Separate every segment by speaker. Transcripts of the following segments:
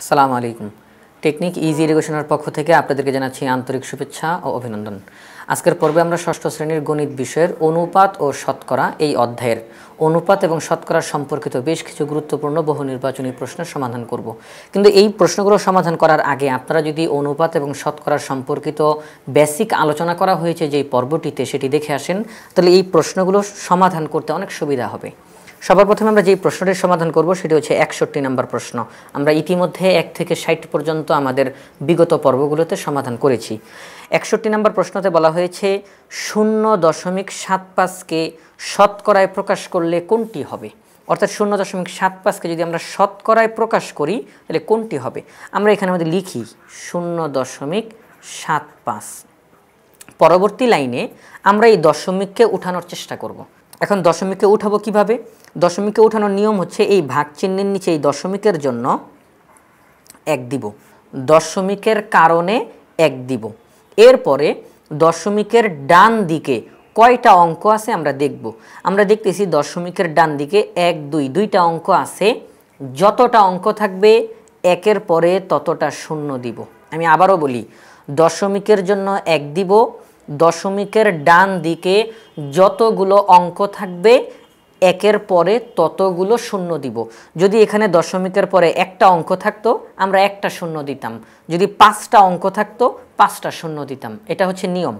Speaker 1: আসসালামু আলাইকুম। Technique easy এডুকেশনের পক্ষ থেকে আপনাদেরকে জানাচ্ছি আন্তরিক শুভেচ্ছা ও অভিনন্দন। আজকের পর্বে আমরা ষষ্ঠ শ্রেণীর গণিত বিষয়ের অনুপাত ও শতকরা এই অধ্যায়ের অনুপাত এবং শতকরা সম্পর্কিত বেশ কিছু গুরুত্বপূর্ণ বহু নির্বাচনী প্রশ্নের সমাধান করব। কিন্তু এই প্রশ্নগুলো সমাধান করার আগে আপনারা যদি অনুপাত এবং শতকরা সম্পর্কিত বেসিক আলোচনা করা হয়েছে যেই পর্বটিতে সেটি দেখে আসেন, তাহলে এই প্রশ্নগুলো সমাধান করতে অনেক সুবিধা হবে। সবার প্রথমে আমরা যেই প্রশ্নটির সমাধান করব সেটি হচ্ছে 61 নম্বর প্রশ্ন। আমরা ইতিমধ্যে 1 থেকে 60 পর্যন্ত আমাদের বিগত পর্বগুলোতে সমাধান করেছি। 61 নম্বর প্রশ্নতে বলা হয়েছে 0.75কে শতকরায় প্রকাশ করলে কোনটি হবে, অর্থাৎ 0.75কে যদি আমরা শতকরায় প্রকাশ করি তাহলে কোনটি হবে। আমরা এখানে আমাদের লিখি 0.75। পরবর্তী লাইনে আমরা এই দশমিককে উঠানোর চেষ্টা করব। এখন দশমিককে উঠাবো কিভাবে? দশমিককে উঠানোর নিয়ম হচ্ছে এই ভাগ চিহ্নের নিচে এই দশমিকের জন্য 1 দিব, দশমিকের কারণে 1 দিব। এরপরে দশমিকের ডান দিকে কয়টা অঙ্ক আছে আমরা দেখব। আমরা দেখতেছি দশমিকের ডান দিকে 1, 2 দুইটা অঙ্ক আছে। যতটা অঙ্ক থাকবে 1-এর পরে ততটা শূন্য দিব। আমি আবারও বলি, দশমিকের জন্য 1 দিব, দশমিকের ডান দিকে যতগুলো অঙ্ক থাকবে 1-এর পরে ততগুলো শূন্য দিব। যদি এখানে দশমিকের পরে একটা অঙ্ক থাকতো আমরা একটা শূন্য দিতাম, যদি 5টা অঙ্ক থাকতো 5টা শূন্য দিতাম। এটা হচ্ছে নিয়ম।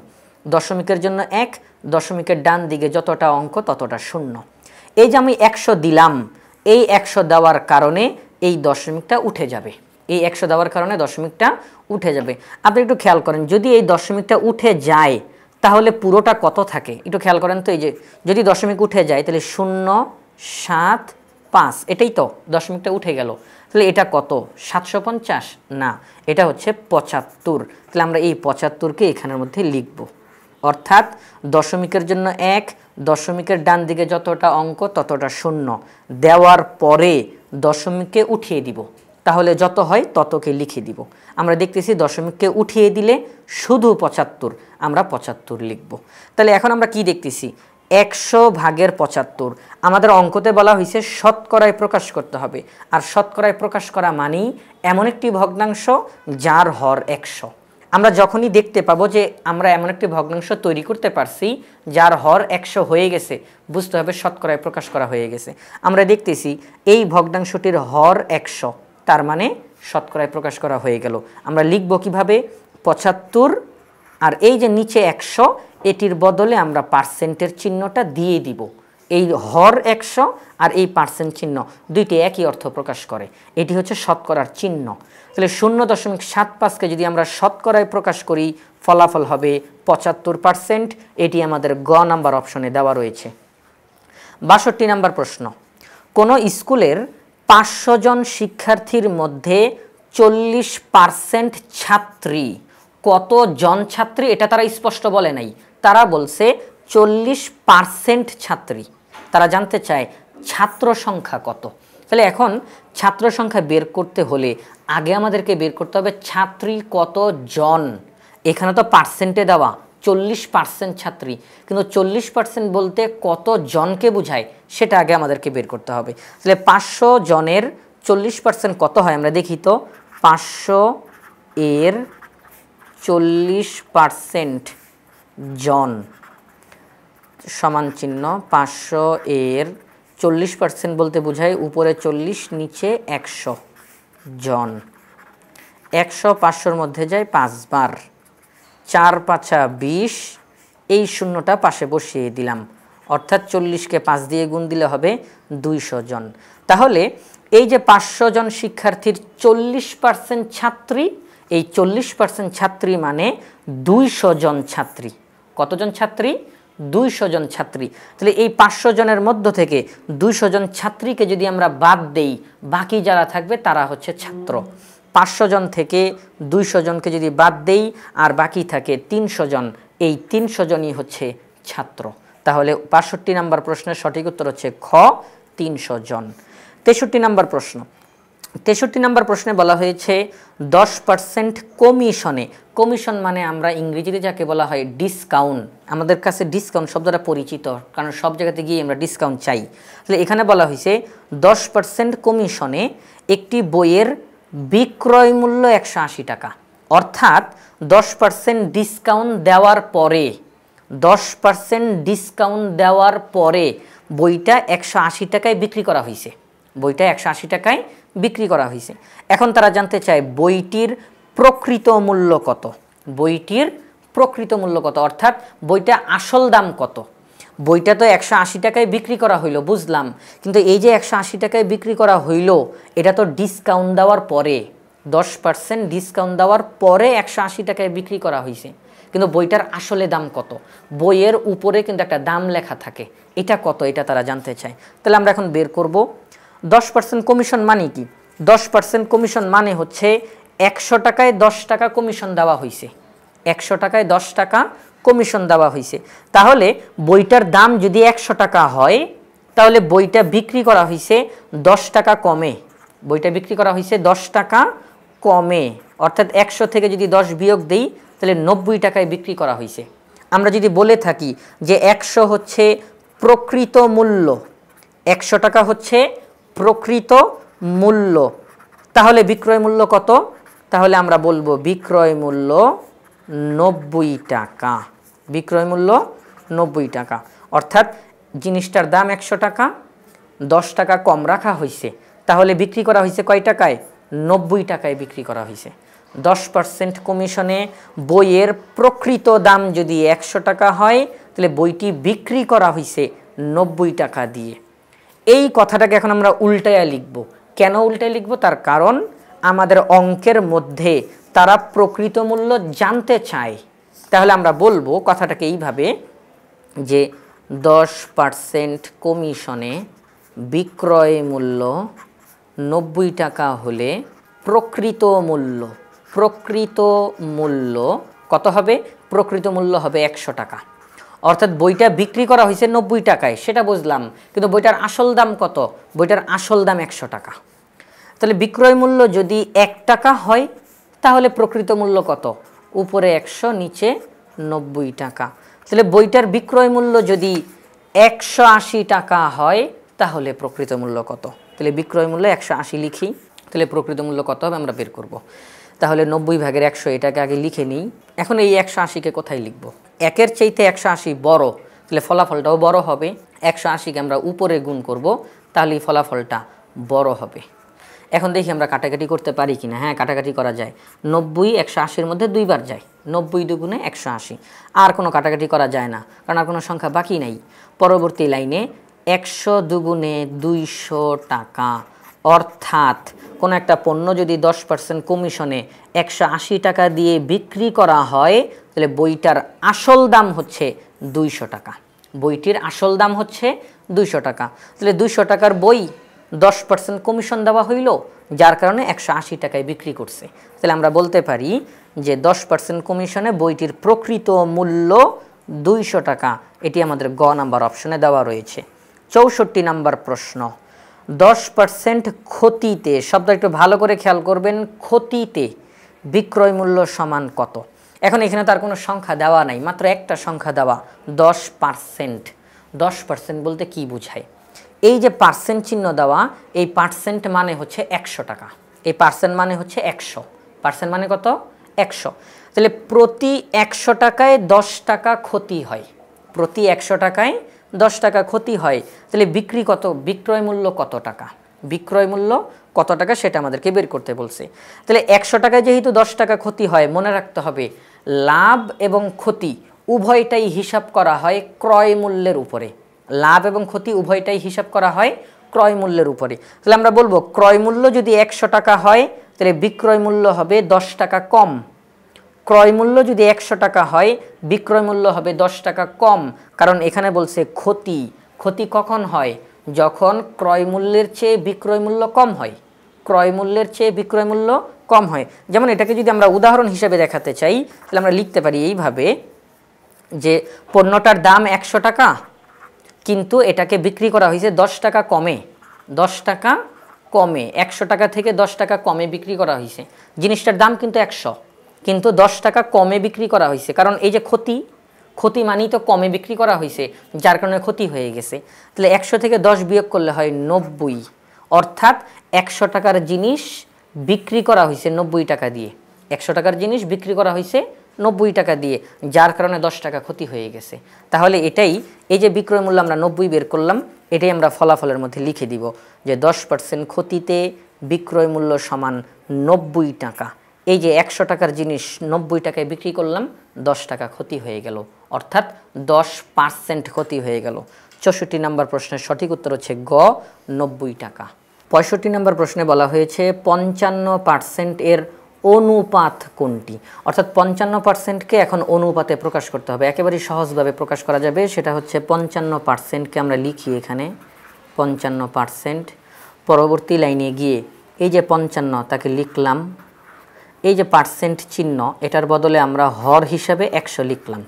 Speaker 1: দশমিকের জন্য 1, দশমিকের ডান দিকে যতটা অঙ্ক ততটা শূন্য। এই যে আমি 100 দিলাম, এই 100 দেওয়ার কারণে এই দশমিকটা উঠে যাবে। এই 100 দেওয়ার কারণে দশমিকটা উঠে যাবে। আপনি একটু খেয়াল করেন, যদি এই দশমিকটা উঠে যায় তাহলে পুরোটা কত থাকে একটু খেয়াল করেন তো। এই যে যদি দশমিক উঠে যায় তাহলে 0.75, এটাই তো দশমিকটা উঠে গেল। তাহলে এটা কত? 750 না, এটা হচ্ছে 75। তাহলে আমরা এই 75কে এখানের মধ্যে লিখব। অর্থাৎ দশমিকের জন্য 1, দশমিকের ডান দিকে যতটা অঙ্ক ততটা শূন্য দেওয়ার পরে দশমিককে উঠিয়ে দিব, তাহলে যত হয় ততকে লিখে দিব। আমরা দেখতেছি দশমিককে উঠিয়ে দিলে শুধু 75, আমরা 75 লিখব। তাহলে এখন আমরা কি দেখতেছি? 100 ভাগের 75। আমাদের অঙ্কতে বলা হয়েছে শতকরায় প্রকাশ করতে হবে, আর শতকরায় প্রকাশ করা মানেই এমন একটি ভগ্নাংশ যার হর 100। আমরা যখনই দেখতে পাবো যে আমরা এমন একটি ভগ্নাংশ তৈরি করতে পারছি যার হর 100 হয়ে গেছে, বুঝতে হবে শতকরায় প্রকাশ করা হয়ে গেছে। আমরা দেখতেছি এই ভগ্নাংশটির হর 100, তার মানে শতকরায় প্রকাশ করা হয়ে গেল। আমরা লিখব কিভাবে? 75 আর এই যে নিচে 100, এটির বদলে আমরা পার্সেন্টের চিহ্নটা দিয়ে দিব। এই হর 100 আর এই পার্সেন্ট চিহ্ন দুইটি একই অর্থ প্রকাশ করে, এটি হচ্ছে শতকরার চিহ্ন। তাহলে 0.75কে যদি আমরা শতকরায় প্রকাশ করি ফলাফল হবে 75%। এটি আমাদের গ নাম্বার অপশনে দেওয়া রয়েছে। 62 নম্বর প্রশ্ন। কোন স্কুলের 500 জন শিক্ষার্থীর মধ্যে 40% ছাত্রী, কত জন ছাত্রী এটা তারা স্পষ্ট বলে নাই, তারা বলছে 40% ছাত্রী। তারা জানতে চায় ছাত্র সংখ্যা কত। তাহলে এখন ছাত্র সংখ্যা বের করতে হলে আগে আমাদেরকে বের করতে হবে ছাত্রী কত জন। এখানে তো পার্সেন্টে দেওয়া 40% ছাত্রী, কিন্তু 40% বলতে কত জনকে বোঝায় সেটা আগে আমাদেরকে বের করতে হবে। তাহলে 500 জনের 40% কত হয় আমরা দেখি তো। 500 এর 40% জন সমান চিহ্ন 500 এর 40% বলতে বোঝায় উপরে 40 নিচে 100 জন। 100 500-র মধ্যে যায় 5 বার, 4 5 20, এই শূন্যটা পাশে বসিয়ে দিলাম, অর্থাৎ 40কে 5 দিয়ে গুণ দিলে হবে 200 জন। তাহলে এই যে 500 জন শিক্ষার্থীর 40% ছাত্রী, এই 40% ছাত্রী মানে 200 জন ছাত্রী। কতজন ছাত্রী? 200 জন ছাত্রী। তাহলে এই 500 জনের মধ্য থেকে 200 জন ছাত্রীকে যদি আমরা বাদ দেই, বাকি যারা থাকবে তারা হচ্ছে ছাত্র। 500 জন থেকে 200 জনকে যদি বাদ দেই আর বাকি থাকে 300 জন, এই 300 জনই হচ্ছে ছাত্র। তাহলে 62 নম্বর প্রশ্নের সঠিক উত্তর হচ্ছে খ, 300 জন। 63 নম্বর প্রশ্ন। 63 নম্বর প্রশ্নে বলা হয়েছে 10% কমিশনে, কমিশন মানে আমরা ইংরেজিতে যাকে বলা হয় ডিসকাউন্ট, আমাদের কাছে ডিসকাউন্ট শব্দটা পরিচিত, কারণ সব জায়গাতে গিয়ে আমরা ডিসকাউন্ট চাই। তাহলে এখানে বলা হয়েছে 10% কমিশনে একটি বইয়ের বিক্রয় মূল্য 180 টাকা, অর্থাৎ 10% ডিসকাউন্ট দেওয়ার পরে 10% ডিসকাউন্ট দেওয়ার পরে বইটা 180 টাকায় বিক্রি করা হয়েছে, বইটা 180 টাকায় বিক্রি করা হয়েছে। এখন তারা জানতে চায় বইটির প্রকৃত মূল্য কত, বইটির প্রকৃত মূল্য কত, অর্থাৎ বইটা আসল দাম কত। বইটা তো 180 টাকায় বিক্রি করা হইলো বুঝলাম, কিন্তু এই যে 180 টাকায় বিক্রি করা হইলো এটা তো ডিসকাউন্ট দেওয়ার পরে, 10% ডিসকাউন্ট দেওয়ার পরে 180 টাকায় বিক্রি করা হয়েছে, কিন্তু বইটার আসলে দাম কত, বইয়ের উপরে কিন্তু একটা দাম লেখা থাকে, এটা কত, এটা তারা জানতে চায়। তাহলে আমরা এখন বের করব 10% কমিশন মানে কি। 10% কমিশন মানে হচ্ছে 100 টাকায় 10 টাকা কমিশন দেওয়া হয়েছে, 100 টাকায় 10 টাকা কমিশন দেওয়া হয়েছে। তাহলে বইটার দাম যদি 100 টাকা হয় তাহলে বইটা বিক্রি করা হয়েছে 10 টাকা কমে, বইটা বিক্রি করা হয়েছে 10 টাকা কমে, অর্থাৎ 100 থেকে যদি 10 বিয়োগ দেই তাহলে 90 টাকায় বিক্রি করা হয়েছে। আমরা যদি বলে থাকি যে 100 হচ্ছে প্রকৃত মূল্য, 100 টাকা হচ্ছে প্রকৃত মূল্য, তাহলে বিক্রয় মূল্য কত, তাহলে আমরা বলবো বিক্রয় মূল্য 90 টাকা, বিক্রয় মূল্য 90 টাকা, অর্থাৎ জিনিসটার দাম 100 টাকা, 10 টাকা কম রাখা হয়েছে, তাহলে বিক্রি করা হয়েছে কয় টাকায়, 90 টাকায় বিক্রি করা হয়েছে। 10% কমিশনে বইয়ের প্রকৃত দাম যদি 100 টাকা হয় তাহলে বইটি বিক্রি করা হয়েছে 90 টাকা দিয়ে। এই কথাটাকে এখন আমরা উল্টায়া লিখব। কেন উল্টায় লিখব, তার কারণ আমাদের অঙ্কের মধ্যে তারা প্রকৃত মূল্য জানতে চায়। তাহলে আমরা বলবো কথাটাকে এইভাবে যে 10% কমিশনে বিক্রয় মূল্য 90 টাকা হলে প্রকৃত মূল্য, প্রকৃত মূল্য কত হবে, প্রকৃত মূল্য হবে 100 টাকা, অর্থাৎ বইটা বিক্রি করা হয়েছে 90 টাকায় সেটা বুঝলাম, কিন্তু বইটার আসল দাম কত, বইটার আসল দাম 100 টাকা। তাহলে বিক্রয় মূল্য যদি 1 টাকা হয় তাহলে প্রকৃত মূল্য কত, উপরে 100 নিচে 90 টাকা। তাহলে বইটার বিক্রয় মূল্য যদি 180 টাকা হয় তাহলে প্রকৃত মূল্য কত, তাহলে বিক্রয় মূল্য 180 লিখি, তাহলে প্রকৃত মূল্য কত হবে আমরা বের করব। তাহলে 90/100 এটাকে আগে লিখে নিই। এখন এই 180কে কোথায় লিখব, একের চাইতে 180 বড়, তাহলে ফলাফলটাও বড় হবে। 180কে আমরা উপরে গুণ করব, তাহলেই ফলাফলটা বড় হবে। এখন দেখি আমরা কাটাকাটি করতে পারি কিনা। হ্যাঁ, কাটাকাটি করা যায়। 90 180-র মধ্যে 2 বার যায়, 90 দুগুণে 180, আর কোনো কাটাকাটি করা যায় না কারণ আর কোনো সংখ্যা বাকি নাই। পরবর্তী লাইনে 100 দুগুণে 200 টাকা, অর্থাৎ কোনো একটা পণ্য যদি 10% কমিশনে 180 টাকা দিয়ে বিক্রি করা হয় তাহলে বইটার আসল দাম হচ্ছে 200 টাকা, বইটির আসল দাম হচ্ছে 200 টাকা। তাহলে 200 টাকার বই 10% কমিশন দেওয়া হইল, যার কারণে 180 টাকায় বিক্রি করছে। তাহলে আমরা বলতে পারি যে 10% কমিশনে বইটির প্রকৃত মূল্য 200 টাকা। এটি আমাদের গ নাম্বার অপশনে দেওয়া রয়েছে। 64 নাম্বার প্রশ্ন, 10% ক্ষতিতে, শব্দ একটু ভালো করে খেয়াল করবেন, ক্ষতিতে বিক্রয় মূল্য সমান কত। এখন এখানে তার কোনো সংখ্যা দেওয়া নাই, মাত্র একটা সংখ্যা দেওয়া 10%। 10% বলতে কি বোঝায়, এই যে পার্সেন্ট চিহ্ন দেওয়া, এই পার্সেন্ট মানে হচ্ছে 100 টাকা, এই পার্সেন্ট মানে হচ্ছে 100, পার্সেন্ট মানে কত 100। তাহলে প্রতি 100 টাকায় 10 টাকা ক্ষতি হয়, প্রতি 100 টাকায় 10 টাকা ক্ষতি হয়। তাহলে বিক্রি কত, বিক্রয় মূল্য কত টাকা, বিক্রয় মূল্য কত টাকা সেটা আমাদেরকে বের করতে বলছে। তাহলে 100 টাকায় যেহেতু 10 টাকা ক্ষতি হয়, মনে রাখতে হবে লাভ এবং ক্ষতি উভয়টাই হিসাব করা হয় ক্রয় মূল্যের উপরে, লাভ এবং ক্ষতি উভয়টাই হিসাব করা হয় ক্রয় মূল্যের উপরে। তাহলে আমরা বলবো ক্রয় মূল্য যদি 100 টাকা হয় তাহলে বিক্রয় মূল্য হবে 10 টাকা কম, ক্রয় মূল্য যদি 100 টাকা হয় বিক্রয় মূল্য হবে 10 টাকা কম, কারণ এখানে বলছে ক্ষতি, ক্ষতি কখন হয়, যখন ক্রয় মূল্যের চেয়ে বিক্রয় মূল্য কম হয়, ক্রয় মূল্যের চেয়ে বিক্রয় মূল্য কম হয়। যেমন এটাকে যদি আমরা উদাহরণ হিসেবে দেখাতে চাই তাহলে আমরা লিখতে পারি এইভাবে যে পণ্যটার দাম 100 টাকা, কিন্তু এটাকে বিক্রি করা হয়েছে 10 টাকা কমে, 10 টাকা কমে, 100 টাকা থেকে 10 টাকা কমে বিক্রি করা হয়েছে। জিনিসটার দাম কিন্তু 100, কিন্তু 10 টাকা কমে বিক্রি করা হয়েছে, কারণ এই যে ক্ষতি, ক্ষতি মানেই তো কমে বিক্রি করা হয়েছে, যার কারণে ক্ষতি হয়ে গেছে। তাহলে 100 থেকে 10 বিয়োগ করলে হয় 90, অর্থাৎ 100 টাকার জিনিস বিক্রি করা হয়েছে 90 টাকা দিয়ে, 100 টাকার জিনিস বিক্রি করা হয়েছে 90 টাকা দিয়ে, যার কারণে 10 টাকা ক্ষতি হয়ে গেছে। তাহলে এটাই, এই যে বিক্রয় মূল্য আমরা 90 বের করলাম, এটাই আমরা ফলাফলের মধ্যে লিখে দিব যে 10% ক্ষতিতে বিক্রয় মূল্য সমান 90 টাকা। এই যে 100 টাকার জিনিস 90 টাকায় বিক্রি করলাম, 10 টাকা ক্ষতি হয়ে গেল, অর্থাৎ 10% ক্ষতি হয়ে গেল। 64 নম্বর প্রশ্নের সঠিক উত্তর হচ্ছে গ, 90 টাকা। 65 নম্বর প্রশ্নে বলা হয়েছে 55% এর অনুপাত কোনটি? অর্থাৎ 55%কে এখন অনুপাতে প্রকাশ করতে হবে, একেবারেই সহজভাবে প্রকাশ করা যাবে। সেটা হচ্ছে 55%কে আমরা লিখি এখানে 55%, পরবর্তী লাইনে গিয়ে এই যে 55 তাকে লিখলাম, এই যে পার্সেন্ট চিহ্ন এটার বদলে আমরা হর হিসাবে 100 লিখলাম,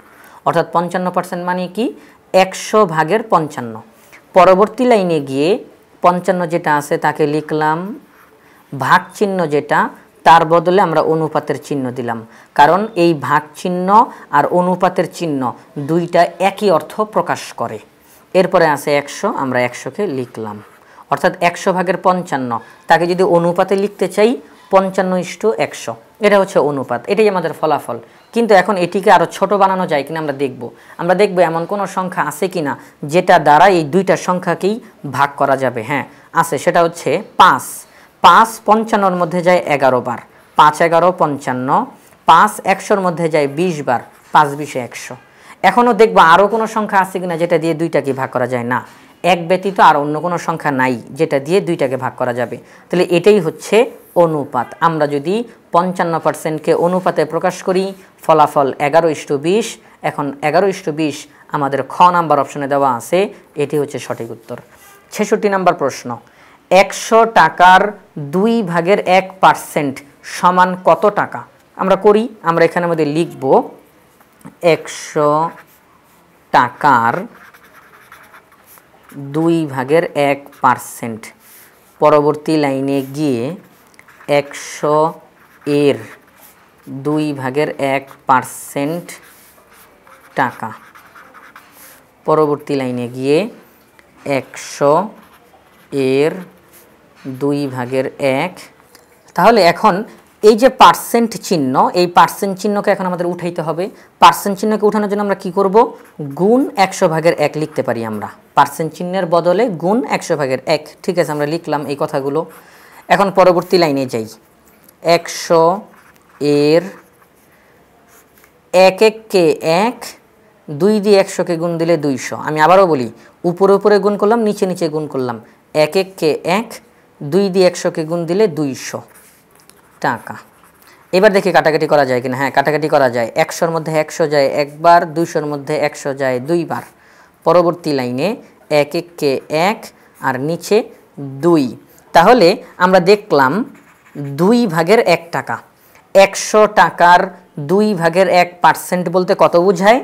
Speaker 1: অর্থাৎ 55% মানে কি 100 ভাগের 55। পরবর্তী লাইনে গিয়ে 55 যেটা আছে তাকে লিখলাম ভাগ চিহ্ন যেটা, তার বদলে আমরা অনুপাতের চিহ্ন দিলাম, কারণ এই ভাগ চিহ্ন আর অনুপাতের চিহ্ন দুইটা একই অর্থ প্রকাশ করে। এরপরে আছে 100, আমরা 100কে লিখলাম, অর্থাৎ 100 ভাগের 55 তাকে যদি অনুপাতে লিখতে চাই 55:100, এটা হচ্ছে অনুপাত, এটাই আমাদের ফলাফল। কিন্তু এখন এটিকে আরও ছোট বানানো যায় কিনা আমরা দেখব। আমরা দেখব এমন কোনো সংখ্যা আছে কিনা যেটা দ্বারা এই দুইটা সংখ্যাকেই ভাগ করা যাবে। হ্যাঁ আছে, সেটা হচ্ছে 5। 5 55-র মধ্যে যায় 11 বার, 5 11 55। 5 100-র মধ্যে যায় 20 বার, 5 20 100। এখনও দেখব আরও কোনো সংখ্যা আছে কিনা যেটা দিয়ে দুইটাকে ভাগ করা যায় না, এক ব্যতীত আর অন্য কোনো সংখ্যা নাই যেটা দিয়ে দুইটাকে ভাগ করা যাবে। তাহলে এটাই হচ্ছে অনুপাত। আমরা যদি 55%কে অনুপাতে প্রকাশ করি, ফলাফল 11:20। এখন 11:20 আমাদের খ নাম্বার অপশনে দেওয়া আছে, এটি হচ্ছে সঠিক উত্তর। 66 নম্বর প্রশ্ন, 100 টাকার 2 ভাগের 1% সমান কত টাকা? আমরা করি, আমরা এখানের মধ্যে লিখব 100 টাকার 2 ভাগের 1%, পরবর্তী লাইনে গিয়ে 100 এর 2 ভাগের 1% টাকা, পরবর্তী লাইনে গিয়ে 100 এর 2 ভাগের 1। তাহলে এখন এই যে পার্সেন্ট চিহ্ন, এই পার্সেন্ট চিহ্নকে এখন আমাদের উঠাইতে হবে। পার্সেন্ট চিহ্নকে উঠানোর জন্য আমরা কি করব, গুণ 100 ভাগের 1 লিখতে পারি আমরা, পার্সেন্ট চিহ্নের বদলে গুণ 100 ভাগের 1। ঠিক আছে, আমরা লিখলাম এই কথাগুলো। এখন পরবর্তী লাইনে যাই, 100 এর 1 1কে 1, 2 দিয়ে 100কে গুণ দিলে 200। আমি আবারও বলি, উপরে উপরে গুণ করলাম, নিচে নিচে গুণ করলাম, 1 1কে 1, 2 দিয়ে 100কে গুণ দিলে 200 টাকা। এবার দেখি কাটাকাটি করা যায় কিনা। হ্যাঁ কাটাকাটি করা যায়, 100-র মধ্যে 100 যায় একবার, 200-র মধ্যে 100 যায় 2 বার। পরবর্তী লাইনে 1 1কে 1 আর নিচে 2। তাহলে আমরা দেখলাম 2 ভাগের 1 টাকা। 100 টাকার 2 ভাগের 1% বলতে কত বোঝায়?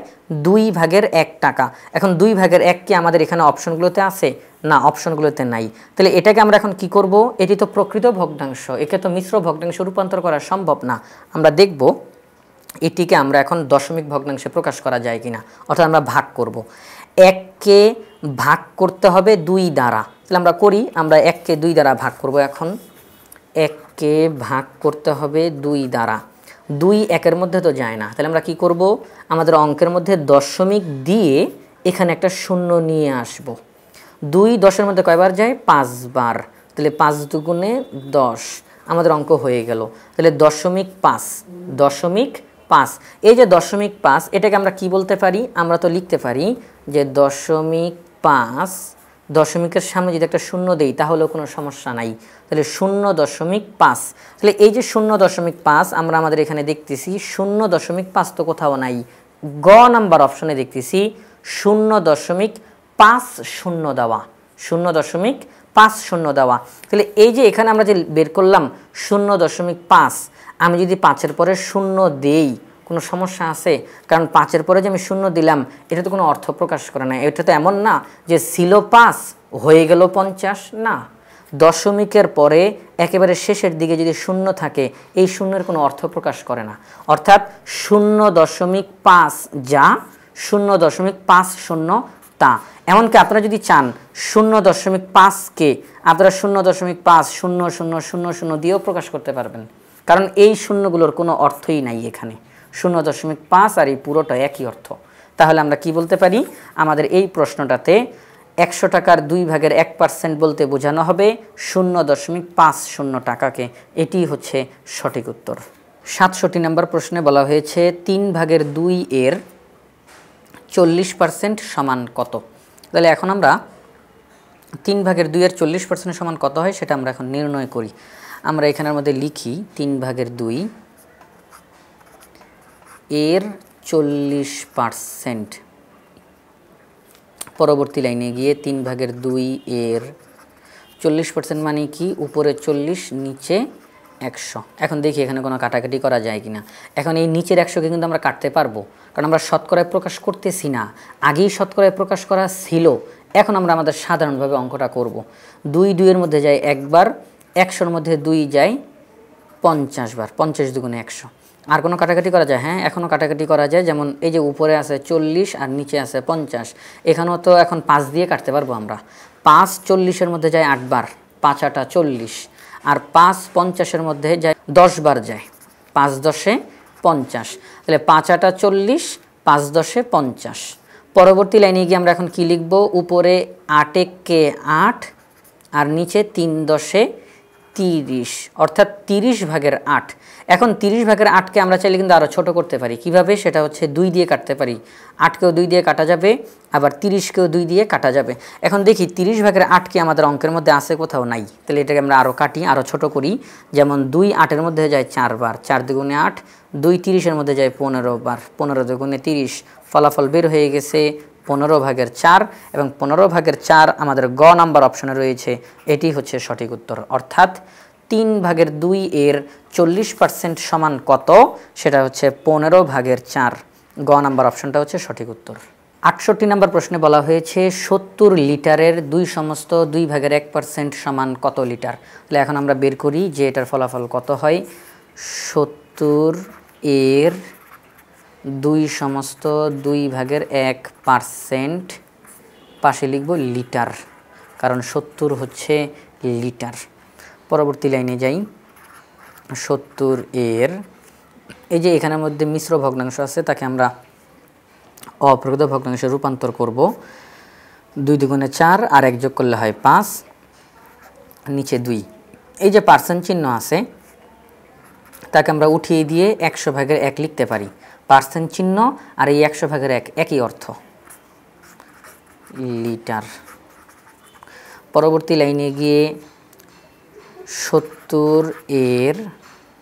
Speaker 1: 2 ভাগের 1 টাকা। এখন 2 ভাগের 1 কি আমাদের এখানে অপশনগুলোতে আছে? না, অপশনগুলোতে নাই। তাহলে এটাকে আমরা এখন কি করব? এটি তো প্রকৃত ভগ্নাংশ, একে তো মিশ্র ভগ্নাংশে রূপান্তর করা সম্ভব না। আমরা দেখব এটিকে আমরা এখন দশমিক ভগ্নাংশে প্রকাশ করা যায় কিনা, অর্থাৎ আমরা ভাগ করব। 1কে ভাগ করতে হবে 2 দ্বারা, তাহলে আমরা করি, আমরা 1কে 2 দ্বারা ভাগ করব। এখন 1কে ভাগ করতে হবে 2 দ্বারা, 2 1-এর মধ্যে তো যায় না, তাহলে আমরা কি করব, আমাদের অঙ্কের মধ্যে দশমিক দিয়ে এখানে একটা শূন্য নিয়ে আসব। 2 10-এর মধ্যে কয়বার যায়? 5 বার, তাহলে 5 দুগুণে 10, আমাদের অঙ্ক হয়ে গেল। তাহলে 0.5, 0.5। এই যে 0.5, এটাকে আমরা কি বলতে পারি? আমরা তো লিখতে পারি যে 0.5, দশমিকের সামনে যদি একটা শূন্য দেই তাহলেও কোনো সমস্যা নাই, তাহলে 0.5। তাহলে এই যে 0.5 আমরা আমাদের এখানে দেখতেছি 0.5 তো কোথাও নাই, গ নাম্বার অপশনে দেখতেছি 0.50 দেওয়া, 0.50 দেওয়া। তাহলে এই যে এখানে আমরা যে বের করলাম 0.5, আমি যদি 5-এর পরে 0 দেই কোনো সমস্যা আছে? কারণ 5-এর পরে যে আমি 0 দিলাম এটা তো কোনো অর্থ প্রকাশ করে না। এটা তো এমন না যে ছিল 5 হয়ে গেল 50, না। দশমিকের পরে একেবারে শেষের দিকে যদি 0 থাকে, এই শূন্যের কোনো অর্থ প্রকাশ করে না। অর্থাৎ 0.5 যা 0.50 তা। এমনকি আপনারা যদি চান 0.5কে আপনারা 0.50000 দিয়েও প্রকাশ করতে পারবেন, কারণ এই শূন্যগুলোর কোনো অর্থই নাই এখানে। 0.5 আর এই পুরোটা একই অর্থ। তাহলে আমরা কি বলতে পারি, আমাদের এই প্রশ্নটাতে 100 টাকার 2/1% বলতে বোঝানো হবে 0.50 টাকাকে। এটি হচ্ছে সঠিক উত্তর। 67 নম্বর প্রশ্নে বলা হয়েছে 3/2 এর 40% সমান কত। তাহলে এখন আমরা 3/2 এর 40% সমান কত হয় সেটা আমরা এখন নির্ণয় করি। আমরা এখানের মধ্যে লিখি 3/2 এর 40%। পরবর্তী লাইনে গিয়ে 3/2 এর 40% মানে কি, উপরে 40 নিচে 100। এখন দেখি এখানে কোনো কাটাকাটি করা যায় কিনা। এখন এই নিচের 100কে কিন্তু আমরা কাটতে পারবো, কারণ আমরা শতকরায় প্রকাশ করতেছি না, আগেই শতকরায় প্রকাশ করা ছিল। এখন আমরা আমাদের সাধারণভাবে অঙ্কটা করব। 2 এর মধ্যে যায় একবার, 100-র মধ্যে 2 যায় 50 বার, 50 দুগুণে 100। আর কোনো কাটাকাটি করা যায়? হ্যাঁ, এখনও কাটাকাটি করা যায়। যেমন এই যে উপরে আছে 40 আর নিচে আছে 50, এখানেও তো এখন 5 দিয়ে কাটতে পারবো আমরা। 5 40-এর মধ্যে যায় 8 বার, 5 8 40, আর 5 50-এর মধ্যে যায় 10 বার যায়, 5 10 50। তাহলে 5 8 40, 5 10 50। পরবর্তী লাইনে গিয়ে আমরা এখন কি লিখব, উপরে 8 কে 8 আর নিচে 3 10 30, অর্থাৎ 30/8। এখন 30/8কে আমরা চাইলে কিন্তু আরও ছোটো করতে পারি। কিভাবে? সেটা হচ্ছে 2 দিয়ে কাটতে পারি। 8কেও 2 দিয়ে কাটা যাবে, আবার 30কেও 2 দিয়ে কাটা যাবে। এখন দেখি 30/8 কি আমাদের অঙ্কের মধ্যে আছে? কোথাও নাই। তাহলে এটাকে আমরা আরও কাটি, আরও ছোটো করি। যেমন 2 8-এর মধ্যে যায় 4 বার, 4 দুগুণে 8। 2 30-এর মধ্যে যায় 15 বার, 15 দুগুণে 30। ফলাফল বের হয়ে গেছে 15/4, এবং 15/4 আমাদের গ নাম্বার অপশনে রয়েছে। এটি হচ্ছে সঠিক উত্তর। অর্থাৎ 3/2 এর 40% সমান কত? সেটা হচ্ছে 15/4। গ নাম্বার অপশনটা হচ্ছে সঠিক উত্তর। 68 নম্বর প্রশ্নে বলা হয়েছে 70 লিটারের 2/1% সমান কত লিটার। তাহলে এখন আমরা বের করি যে এটার ফলাফল কত হয়। 70 এর 2/1%, পাশে লিখব লিটার, কারণ 70 হচ্ছে লিটার। পরবর্তী লাইনে যাই। 70 এর, এই যে এখানের মধ্যে মিশ্র ভগ্নাংশ আছে, তাকে আমরা অপ্রকৃত ভগ্নাংশে রূপান্তর করব। 2 দুগুণে 4 আর 1 যোগ করলে হয় 5, নিচে 2। এই যে পার্সেন্ট চিহ্ন আছে তাকে আমরা উঠিয়ে দিয়ে 100/1 লিখতে পারি। পার্সেন্ট চিহ্ন আর এই 100/1 একই অর্থ, লিটার। পরবর্তী লাইনে গিয়ে 70 এর,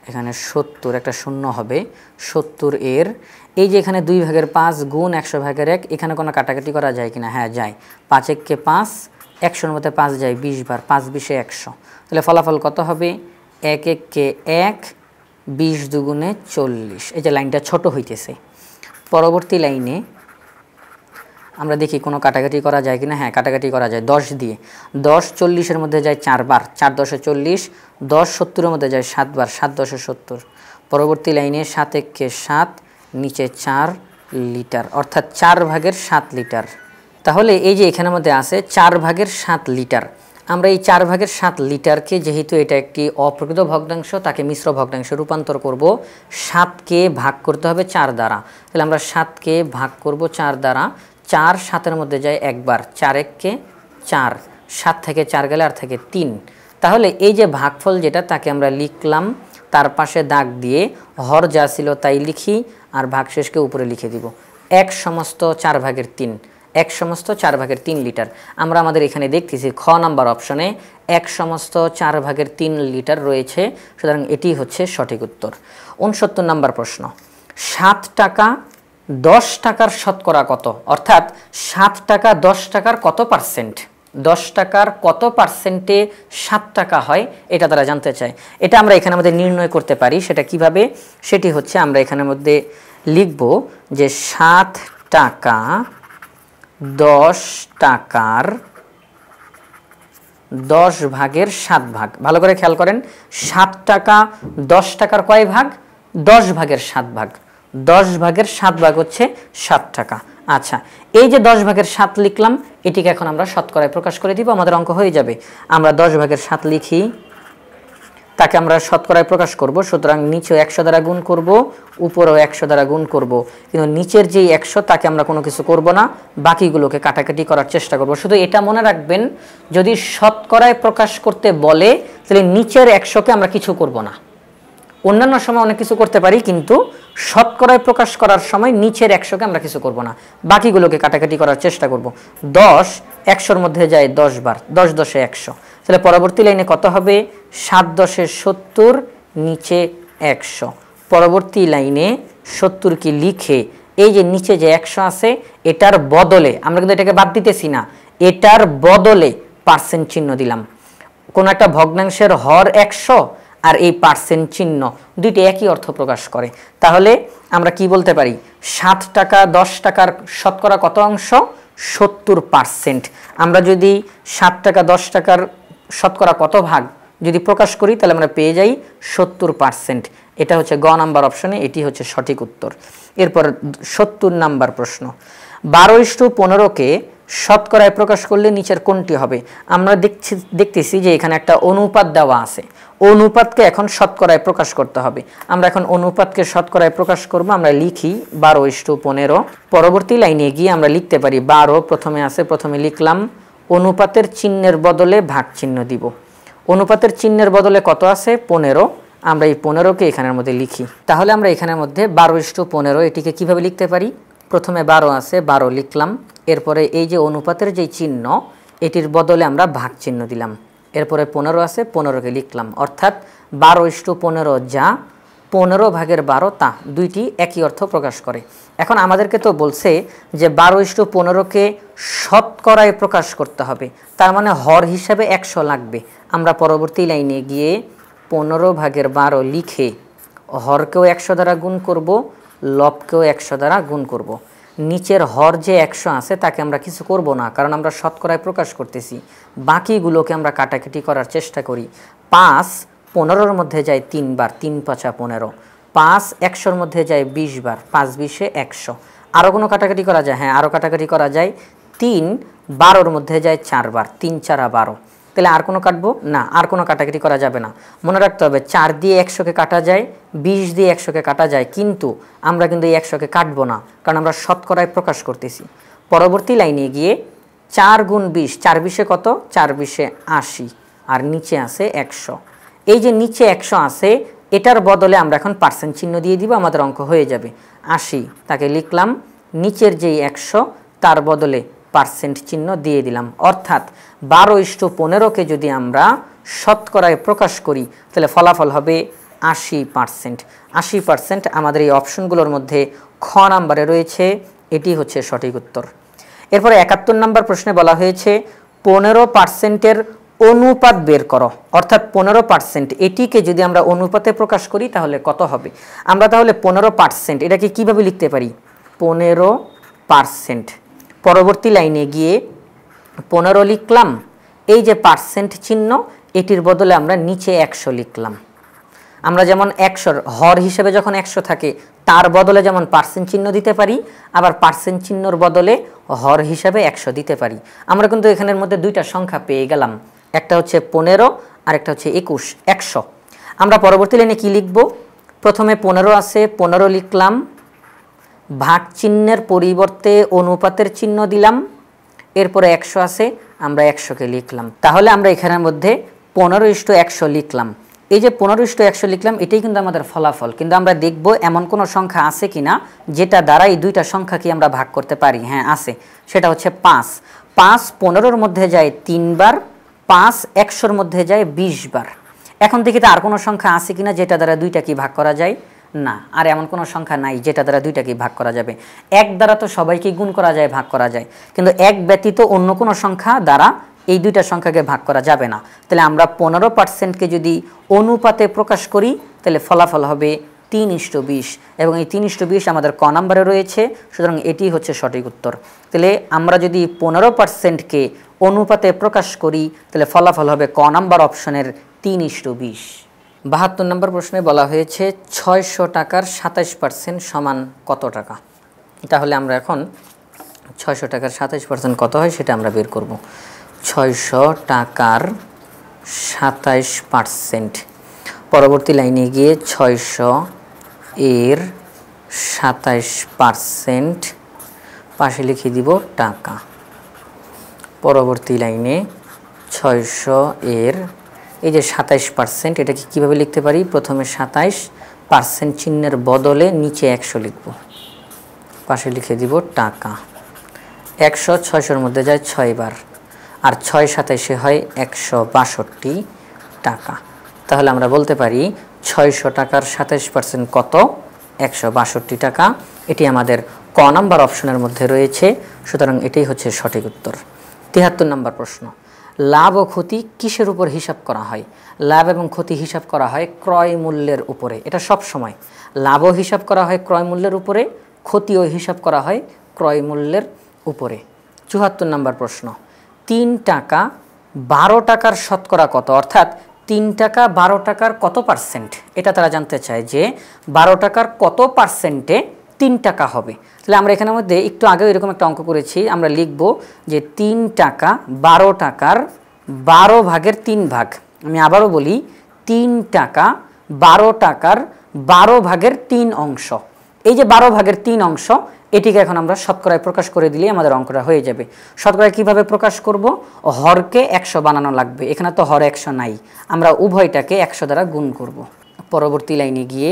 Speaker 1: এখানে 70 একটা শূন্য হবে। 70 এর, এই যে এখানে 2/5 গুণ 100/1, এখানে কোনো কাটাকাটি করা যায় কিনা? হ্যাঁ যায়। 5 1 কে 5, 100-র মধ্যে 5 যায় 20 বার, 5 20 100। তাহলে ফলাফল কত হবে? 1 1 কে 1, 20 দুগুণে 40। এই যে লাইনটা ছোট হইতেছে। পরবর্তী লাইনে আমরা দেখি কোনো কাটাকাটি করা যায় কিনা। হ্যাঁ, কাটাকাটি করা যায় 10 দিয়ে। 10 40-এর মধ্যে যায় 4 বার, 4 10 40। 10 70-এর মধ্যে যায় 7 বার, 7 10 70। পরবর্তী লাইনে 7 1 কে 7, নিচে 4 লিটার, অর্থাৎ 4/7 লিটার। তাহলে এই যে এখানের মধ্যে আছে 4/7 লিটার, আমরা এই 4/7 লিটারকে, যেহেতু এটা একটি অপ্রকৃত ভগ্নাংশ, তাকে মিশ্র ভগ্নাংশে রূপান্তর করব। 7কে ভাগ করতে হবে 4 দ্বারা। তাহলে আমরা 7কে ভাগ করব 4 দ্বারা। 4 7-এর মধ্যে যায় একবার, 4 1 কে 4, 7 থেকে 4 গেলে আর থাকে 3। তাহলে এই যে ভাগফল যেটা, তাকে আমরা লিখলাম, তার পাশে দাগ দিয়ে হর যা ছিল তাই লিখি, আর ভাগশেষকে উপরে লিখে দিব। 1/4/3, 1/4/3 লিটার। আমরা আমাদের এখানে দেখতেছি খ নাম্বার অপশনে 1/4/3 লিটার রয়েছে, সুতরাং এটি হচ্ছে সঠিক উত্তর। 69 নম্বর প্রশ্ন, 7 টাকা 10 টাকার শতকরা কত? অর্থাৎ 7 টাকা 10 টাকার কত পার্সেন্ট? 10 টাকার কত পার্সেন্টে 7 টাকা হয়, এটা তারা জানতে চায়। এটা আমরা এখানের মধ্যে নির্ণয় করতে পারি। সেটা কিভাবে? সেটি হচ্ছে আমরা এখানের মধ্যে লিখব যে 7 টাকা 10 টাকার 10/7 ভাগ। ভালো করে খেয়াল করেন, 7 টাকা 10 টাকার কয় ভাগ? 10/7 ভাগ। 10/7 ভাগ হচ্ছে 7 টাকা। আচ্ছা, এই যে 10 ভাগের 7 লিখলাম, এটিকে এখন আমরা শতকরায় প্রকাশ করে দিব, আমাদের অঙ্ক হয়ে যাবে। আমরা 10 ভাগের 7 লিখি, তাকে আমরা শতকরায় প্রকাশ করব। সুতরাং নিচেও 100 দ্বারা গুণ করব, উপরেও 100 দ্বারা গুণ করব, কিন্তু নিচের যেই 100 তাকে আমরা কোনো কিছু করব না, বাকিগুলোকে কাটাকাটি করার চেষ্টা করব। শুধু এটা মনে রাখবেন, যদি শতকরায় প্রকাশ করতে বলে তাহলে নিচের 100কে আমরা কিছু করব না। অন্যান্য সময় অনেক কিছু করতে পারি, কিন্তু শতকরায় প্রকাশ করার সময় নিচের 100কে আমরা কিছু করব না, বাকিগুলোকে কাটাকাটি করার চেষ্টা করব। 10 100-র মধ্যে যায় 10 বার, 10 10 100, তাহলে পরবর্তী লাইনে কত হবে? 7 10 70, নিচে 100। পরবর্তী লাইনে 70 কি লিখে এই যে নিচে যে 100 আছে এটার বদলে, আমরা কিন্তু এটাকে বাদ দিতেছি না, এটার বদলে পার্সেন্ট চিহ্ন দিলাম। কোন একটা ভগ্নাংশের হর 100 আর এই পার্সেন্ট চিহ্ন দুইটি একই অর্থ প্রকাশ করে। তাহলে আমরা কি বলতে পারি? 7 টাকা 10 টাকার শতকরা কত অংশ? 70%। আমরা যদি 7 টাকা 10 টাকার শতকরা কত ভাগ যদি প্রকাশ করি তাহলে আমরা পেয়ে যাই 70%। এটা হচ্ছে গ নাম্বার অপশনে, এটি হচ্ছে সঠিক উত্তর। এরপর 70 নাম্বার প্রশ্ন, 12:15কে শতকরায় প্রকাশ করলে নিচের কোনটি হবে? আমরা দেখতেছি যে এখানে একটা অনুপাত দেওয়া আছে, অনুপাতকে এখন শতকরায় প্রকাশ করতে হবে। আমরা এখন অনুপাতকে শতকরায় প্রকাশ করব। আমরা লিখি 12:15। পরবর্তী লাইনে গিয়ে আমরা লিখতে পারি 12, প্রথমে আছে, প্রথমে লিখলাম, অনুপাতের চিহ্নের বদলে ভাগ চিহ্ন দিব। অনুপাতের চিহ্নের বদলে কত আছে? 15। আমরা এই 15কে এখানের মধ্যে লিখি। তাহলে আমরা এখানের মধ্যে 12:15 এটিকে কিভাবে লিখতে পারি? প্রথমে 12 আছে, 12 লিখলাম, এরপরে এই যে অনুপাতের যে চিহ্ন এটির বদলে আমরা ভাগ চিহ্ন দিলাম, এরপরে 15 আছে, 15কে লিখলাম। অর্থাৎ 12:15 যা, 15 ভাগের 12 তা, দুইটি একই অর্থ প্রকাশ করে। এখন আমাদেরকে তো বলছে যে 12:15কে শতকরায় প্রকাশ করতে হবে, তার মানে হর হিসাবে 100 লাগবে। আমরা পরবর্তী লাইনে গিয়ে 15 ভাগের 12 লিখে হরকেও 100 দ্বারা গুণ করব, লবকেও 100 দ্বারা গুণ করব। নিচের হর যে 100 আছে তাকে আমরা কিছু করব না, কারণ আমরা শতকরায় প্রকাশ করতেছি। বাকিগুলোকে আমরা কাটাকাটি করার চেষ্টা করি। 5 15-র মধ্যে যায় 3 বার, 3 5 15। 5 100-র মধ্যে যায় 20 বার, 5 20 100। আরও কোনো কাটাকাটি করা যায়? হ্যাঁ, আরও কাটাকাটি করা যায়। 3 12-র মধ্যে যায় 4 বার, 3 4 12। তাহলে আর কোনো কাটবো না, আর কোনো কাটাকাটি করা যাবে না। মনে রাখতে হবে 4 দিয়ে 100কে কাটা যায়, 20 দিয়ে 100কে কাটা যায়, কিন্তু আমরা কিন্তু এই 100কে কাটবো না, কারণ আমরা শতকরায় প্রকাশ করতেছি। পরবর্তী লাইনে গিয়ে 4 গুণ 20, 4 20 কত? 4 20 80, আর নিচে আছে 100। এই যে নিচে 100 আছে এটার বদলে আমরা এখন পার্সেন্ট চিহ্ন দিয়ে দিব, আমাদের অঙ্ক হয়ে যাবে। 80 তাকে লিখলাম, নিচের যেই 100 তার বদলে পার্সেন্ট চিহ্ন দিয়ে দিলাম। অর্থাৎ 12:15কে যদি আমরা শতকরায় প্রকাশ করি তাহলে ফলাফল হবে 80%। 80% আমাদের এই অপশনগুলোর মধ্যে খ নাম্বারে রয়েছে, এটি হচ্ছে সঠিক উত্তর। এরপরে 71 নাম্বার প্রশ্নে বলা হয়েছে 15%-এর অনুপাত বের করো। অর্থাৎ 15%, এটিকে যদি আমরা অনুপাতে প্রকাশ করি তাহলে কত হবে? আমরা তাহলে 15% এটাকে কিভাবে লিখতে পারি? 15%। পরবর্তী লাইনে গিয়ে 15 লিখলাম, এই যে পার্সেন্ট চিহ্ন এটির বদলে আমরা নিচে 100 লিখলাম। আমরা যেমন 100-র হর হিসেবে যখন 100 থাকে তার বদলে যেমন পার্সেন্ট চিহ্ন দিতে পারি, আবার পার্সেন্ট চিহ্নর বদলে হর হিসাবে 100 দিতে পারি। আমরা কিন্তু এখানের মধ্যে দুইটা সংখ্যা পেয়ে গেলাম, একটা হচ্ছে 15 আর একটা হচ্ছে 21, 100। আমরা পরবর্তী লাইনে কি লিখব? প্রথমে 15 আছে, 15 লিখলাম, ভাগ চিহ্নের পরিবর্তে অনুপাতের চিহ্ন দিলাম, এরপরে 100 আছে, আমরা 100কে লিখলাম। তাহলে আমরা এখানের মধ্যে 15:100 লিখলাম। এই যে 15:100 লিখলাম এটাই কিন্তু আমাদের ফলাফল, কিন্তু আমরা দেখব এমন কোনো সংখ্যা আছে কিনা যেটা দ্বারা এই দুইটা সংখ্যাকে আমরা ভাগ করতে পারি। হ্যাঁ আছে, সেটা হচ্ছে 5। 5 15-র মধ্যে যায় 3 বার, 5 100-র মধ্যে যায় 20 বার। এখন দেখি তো আর কোনো সংখ্যা আছে কিনা যেটা দ্বারা দুইটাকে ভাগ করা যায়? না, আর এমন কোনো সংখ্যা নাই যেটা দ্বারা দুইটাকে ভাগ করা যাবে। 1 দ্বারা তো সবাইকে গুণ করা যায়, ভাগ করা যায়, কিন্তু 1 ব্যতীত অন্য কোনো সংখ্যা দ্বারা এই দুইটা সংখ্যাকে ভাগ করা যাবে না। তাহলে আমরা 15%কে যদি অনুপাতে প্রকাশ করি তাহলে ফলাফল হবে 3:20, এবং এই 3:20 আমাদের ক নাম্বারে রয়েছে, সুতরাং এটি হচ্ছে সঠিক উত্তর। তাহলে আমরা যদি 15%কে অনুপাতে প্রকাশ করি তাহলে ফলাফল হবে ক নাম্বার অপশনের 3:20। 72 নম্বর প্রশ্নে বলা হয়েছে 600 টাকার 27% সমান কত টাকা? তাহলে আমরা এখন 600 টাকার 27% কত হয় সেটা আমরা বের করব। 600 টাকার 27%, পরবর্তী লাইনে গিয়ে 600 এর 27% পাশে লিখে দিব টাকা। পরবর্তী লাইনে 600 এর এই যে 27%, এটাকে কীভাবে লিখতে পারি? প্রথমে 27% চিহ্নের বদলে নিচে 100 লিখব, পাশে লিখে দিব টাকা। 100 600-র মধ্যে যায় 6 বার, আর 6 27-এ হয় 162 টাকা। তাহলে আমরা বলতে পারি 600 টাকার 27% কত? 162 টাকা। এটি আমাদের ক নাম্বার অপশনের মধ্যে রয়েছে, সুতরাং এটাই হচ্ছে সঠিক উত্তর। 73 নম্বর প্রশ্ন, লাভ ও ক্ষতি কিসের উপর হিসাব করা হয়? লাভ এবং ক্ষতি হিসাব করা হয় ক্রয় মূল্যের উপরে। এটা সব সময় লাভও হিসাব করা হয় ক্রয় মূল্যের উপরে, ক্ষতিও হিসাব করা হয় ক্রয় মূল্যের উপরে। 74 নম্বর প্রশ্ন, 3 টাকা 12 টাকার শতকরা কত? অর্থাৎ 3 টাকা 12 টাকার কত পার্সেন্ট, এটা তারা জানতে চায় যে 12 টাকার কত পার্সেন্টে 3 টাকা হবে। তাহলে আমরা এখানের মধ্যে একটু আগেও এরকম একটা অঙ্ক করেছি, আমরা লিখব যে 3 টাকা 12 টাকার 12 ভাগের 3 ভাগ। আমি আবারও বলি, 3 টাকা 12 টাকার 12 ভাগের 3 অংশ। এই যে 12 ভাগের 3 অংশ, এটিকে এখন আমরা শতকরায় প্রকাশ করে দিলেই আমাদের অঙ্কটা হয়ে যাবে। শতকরায় কিভাবে প্রকাশ করব? হরকে 100 বানানো লাগবে, এখানে তো হর 100 নাই, আমরা উভয়টাকে 100 দ্বারা গুণ করব। পরবর্তী লাইনে গিয়ে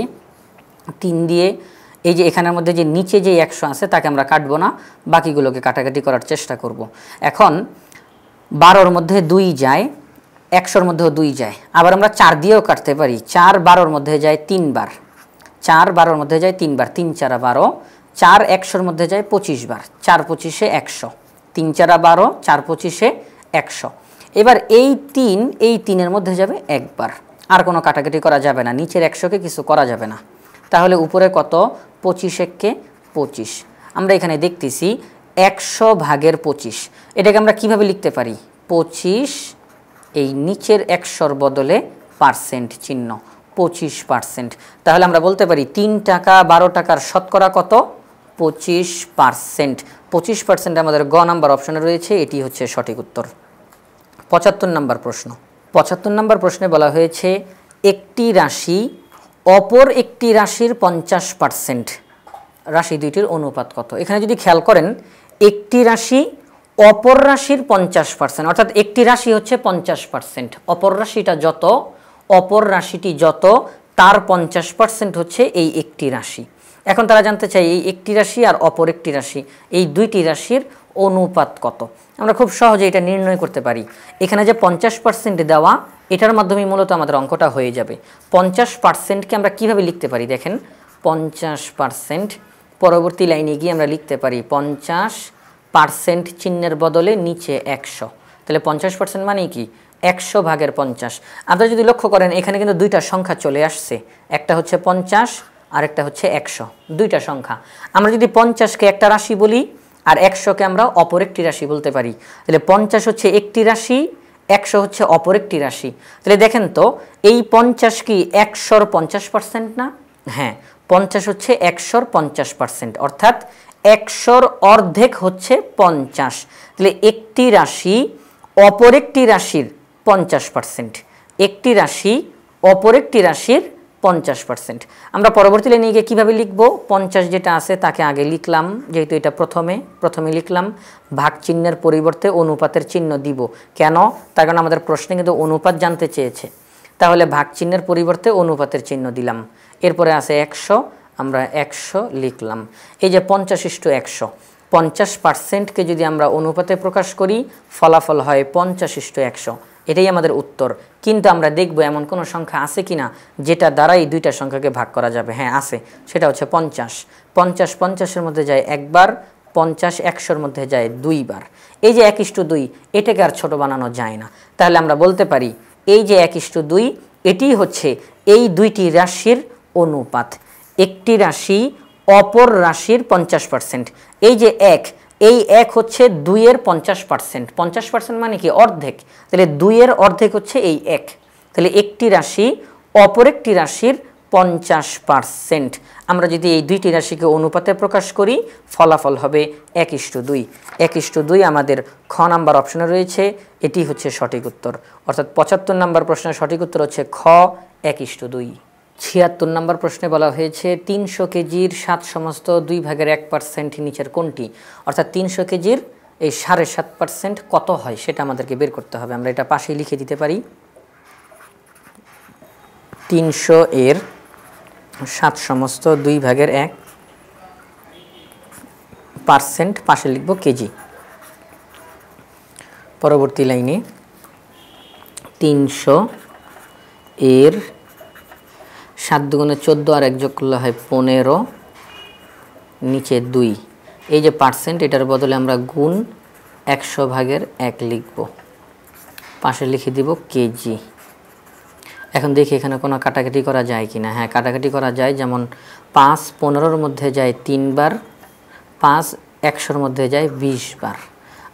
Speaker 1: 3 দিয়ে এই যে এখানের মধ্যে যে নিচে যে 100 আছে তাকে আমরা কাটবো না, বাকিগুলোকে কাটাকাটি করার চেষ্টা করব। এখন 12-র মধ্যে 2 যায়, 100-র মধ্যেও 2 যায়, আবার আমরা 4 দিয়েও কাটতে পারি। 4 12-র মধ্যে যায় 3 বার, 4 12-র মধ্যে যায় 3 বার, 3 4 12, 4 100-র মধ্যে যায় 25 বার, 4 25-এ 100, 3 4 12, 4 25-এ 100। এবার এই 3-এর মধ্যে যাবে একবার, আর কোনো কাটাকাটি করা যাবে না, নিচের 100-কে কিছু করা যাবে না। তাহলে উপরে কত? 25 একে 25। আমরা এখানে দেখতেছি 100 ভাগের 25, এটাকে আমরা কিভাবে লিখতে পারি? 25 এই নিচের 100-র বদলে পার্সেন্ট চিহ্ন, 25%। তাহলে আমরা বলতে পারি 3 টাকা 12 টাকার শতকরা কত? 25%। 25% আমাদের গ নাম্বার অপশনে রয়েছে, এটি হচ্ছে সঠিক উত্তর। 75 নম্বর প্রশ্ন, 75 নম্বর প্রশ্নে বলা হয়েছে একটি রাশি অপর একটি রাশির 50%, রাশি দুইটির অনুপাত কত? এখানে যদি খেয়াল করেন, একটি রাশি অপর রাশির 50%, অর্থাৎ একটি রাশি হচ্ছে 50%, অপর রাশিটা যত, অপর রাশিটি যত তার 50% হচ্ছে এই একটি রাশি। এখন তারা জানতে চায় এই একটি রাশি আর অপর একটি রাশি, এই দুইটি রাশির অনুপাত কত? আমরা খুব সহজে এটা নির্ণয় করতে পারি। এখানে যে 50% দেওয়া, এটার মাধ্যমে মূলত আমাদের অঙ্কটা হয়ে যাবে। 50%কে আমরা কিভাবে লিখতে পারি? দেখেন, 50%, পরবর্তী লাইনে গিয়ে আমরা লিখতে পারি 50% চিহ্নের বদলে নিচে 100। তাহলে 50% মানে কি? 100 ভাগের 50। আপনারা যদি লক্ষ্য করেন, এখানে কিন্তু দুইটা সংখ্যা চলে আসছে, একটা হচ্ছে 50 আর একটা হচ্ছে 100, দুইটা সংখ্যা। আমরা যদি 50-কে একটা রাশি বলি আর 100-কে আমরা অপর একটি রাশি বলতে পারি, তাহলে 50 হচ্ছে একটি রাশি, 100 হচ্ছে অপর একটি রাশি। তাহলে দেখেন তো, এই 50 কি 100-র 50% না? হ্যাঁ, 50 হচ্ছে 100-র 50%, অর্থাৎ 100-র অর্ধেক হচ্ছে 50। তাহলে একটি রাশি অপর একটি রাশির 50%, একটি রাশি অপর একটি রাশির 50%। আমরা পরবর্তী লাইনে গিয়ে কীভাবে লিখব? 50 যেটা আছে তাকে আগে লিখলাম, যেহেতু এটা প্রথমে লিখলাম, ভাগ চিহ্নের পরিবর্তে অনুপাতের চিহ্ন দিব। কেন? তার কারণ আমাদের প্রশ্নে কিন্তু অনুপাত জানতে চেয়েছে, তাহলে ভাগ চিহ্নের পরিবর্তে অনুপাতের চিহ্ন দিলাম। এরপরে আছে 100, আমরা 100 লিখলাম। এই যে 50:100, 50%কে যদি আমরা অনুপাতে প্রকাশ করি, ফলাফল হয় 50:100, এটাই আমাদের উত্তর। কিন্তু আমরা দেখব এমন কোনো সংখ্যা আছে কিনা যেটা দ্বারাই দুইটা সংখ্যাকে ভাগ করা যাবে। হ্যাঁ আছে, সেটা হচ্ছে 50। 50 50-এর মধ্যে যায় একবার, 50 100-র মধ্যে যায় 2 বার। এই যে 1:2, এটাকে আর ছোট বানানো যায় না। তাহলে আমরা বলতে পারি এই যে 1:2, এটি হচ্ছে এই দুইটি রাশির অনুপাত। একটি রাশি অপর রাশির 50%, এই যে 1, এই 1 হচ্ছে 2-এর 50%। 50% মানে কি? অর্ধেক। তাহলে 2-এর অর্ধেক হচ্ছে এই 1। তাহলে একটি রাশি অপর একটি রাশির 50%। আমরা যদি এই দুইটি রাশিকে অনুপাতে প্রকাশ করি ফলাফল হবে 1:2। 1:2 আমাদের খ নাম্বার অপশনে রয়েছে, এটি হচ্ছে সঠিক উত্তর। অর্থাৎ 75 নাম্বার প্রশ্নের সঠিক উত্তর হচ্ছে খ 1:2। 76 নম্বর প্রশ্নে বলা হয়েছে 300 কেজির 7 সমস্ত 2/1% নিচের কোনটি? অর্থাৎ 300 কেজির এই 7.5% কত হয় সেটা আমাদেরকে বের করতে হবে। আমরা এটা পাশে লিখে দিতে পারি। 300 এর 7 সমস্ত 2/1% পাশে লিখব কেজি। পরবর্তী লাইনে 300 এর 7 দুগুণে 14 আর 1 যোগ করলে হয় 15, নিচে 2। এই যে পার্সেন্ট, এটার বদলে আমরা গুণ 100/1 লিখব, পাশে লিখে দিব কেজি। এখন দেখি এখানে কোনো কাটাকাটি করা যায় কি না। হ্যাঁ, কাটাকাটি করা যায়। যেমন 5 15-র মধ্যে যায় 3 বার, 5 100-র মধ্যে যায় 20 বার।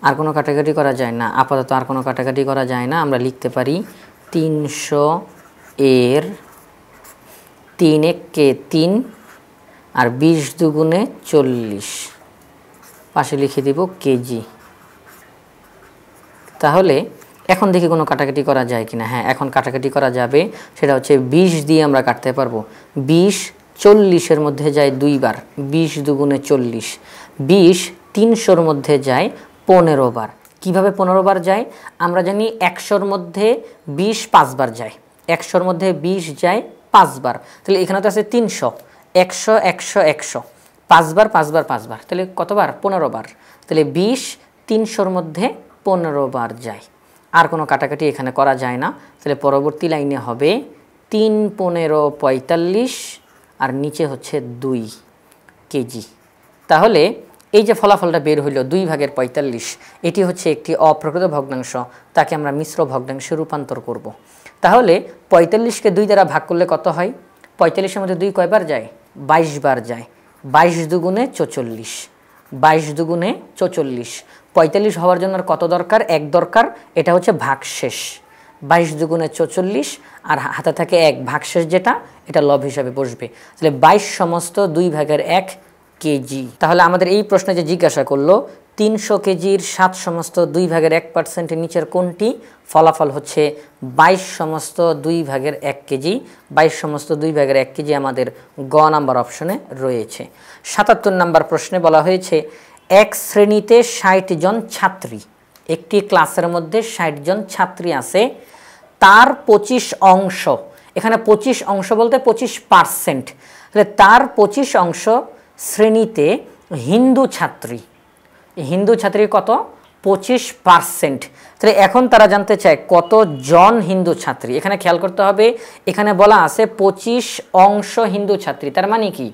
Speaker 1: আর কোনো কাটাকাটি করা যায় না, আপাতত আর কোনো কাটাকাটি করা যায় না। আমরা লিখতে পারি 300 এর 3 একে 3 আর 20 দুগুণে 40, পাশে লিখে দিব কেজি। তাহলে এখন দেখি কোনো কাটাকাটি করা যায় কিনা। হ্যাঁ, এখন কাটাকাটি করা যাবে। সেটা হচ্ছে 20 দিয়ে আমরা কাটতে পারবো। 20 40-এর মধ্যে যায় 2 বার, 20 দুগুণে 40। 20 300-র মধ্যে যায় 15 বার। কিভাবে 15 বার যায়? আমরা জানি 100-র মধ্যে 20 5 বার যায়, 100-র মধ্যে 20 যায় 5 বার। তাহলে এখানে তো আছে 300, 100 100 100, 5 বার 5 বার 5 বার, তাহলে কতবার? 15 বার। তাহলে 20 300-র মধ্যে 15 বার যায়। আর কোনো কাটাকাটি এখানে করা যায় না। তাহলে পরবর্তী লাইনে হবে 3 15 45 আর নিচে হচ্ছে 2 কেজি। তাহলে এই যে ফলাফলটা বের হইল 2/45, এটি হচ্ছে একটি অপ্রকৃত ভগ্নাংশ। তাকে আমরা মিশ্র ভগ্নাংশে রূপান্তর করব। তাহলে 45-কে 2 দ্বারা ভাগ করলে কত হয়? 45-এর মধ্যে 2 কয়বার যায়? 22 বার যায়। 22 দুগুণে 44, 22 দুগুণে 44। 45 হওয়ার জন্য কত দরকার? 1 দরকার। এটা হচ্ছে ভাগশেষ। 22 দুগুণে 44 আর হাতে থাকে 1, ভাগশেষ যেটা, এটা লব হিসাবে বসবে। তাহলে 22 সমস্ত 2/1 কেজি। তাহলে আমাদের এই প্রশ্নে যে জিজ্ঞাসা করলো 300 কেজির 7 সমস্ত 2/1% নিচের কোনটি? ফলাফল হচ্ছে 22 সমস্ত 2/1 কেজি। 22 সমস্ত 2/1 কেজি আমাদের গ নাম্বার অপশনে রয়েছে। 77 নাম্বার প্রশ্নে বলা হয়েছে এক শ্রেণীতে 60 জন ছাত্রী, একটি ক্লাসের মধ্যে 60 জন ছাত্রী আছে, তার 25 অংশ, এখানে 25 অংশ বলতে 25%, তাহলে তার 25 অংশ শ্রেণীতে হিন্দু ছাত্রী। হিন্দু ছাত্রী কত? 25%। তাহলে এখন তারা জানতে চায় কত জন হিন্দু ছাত্রী। এখানে খেয়াল করতে হবে, এখানে বলা আছে 25 অংশ হিন্দু ছাত্রী, তার মানে কি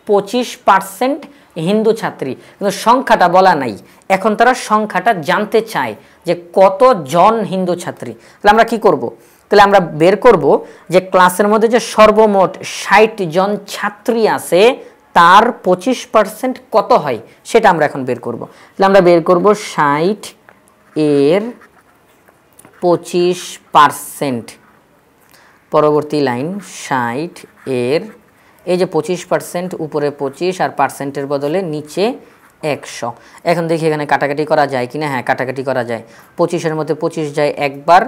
Speaker 1: 25% হিন্দু ছাত্রী, কিন্তু সংখ্যাটা বলা নাই। এখন তারা সংখ্যাটা জানতে চায় যে কত জন হিন্দু ছাত্রী। তাহলে আমরা কি করব? তাহলে আমরা বের করব যে ক্লাসের মধ্যে যে সর্বমোট 60 জন ছাত্রী আছে তার 25% কত হয় সেটা আমরা এখন বের করব। তাহলে আমরা বের করব 60 এর 25%। পরবর্তী লাইন 60 এর এই যে 25%, উপরে 25 আর পার্সেন্টের বদলে নিচে 100। এখন দেখি এখানে কাটাকাটি করা যায় কিনা। হ্যাঁ, কাটাকাটি করা যায়। 25-এর মধ্যে 25 যায় 1 বার,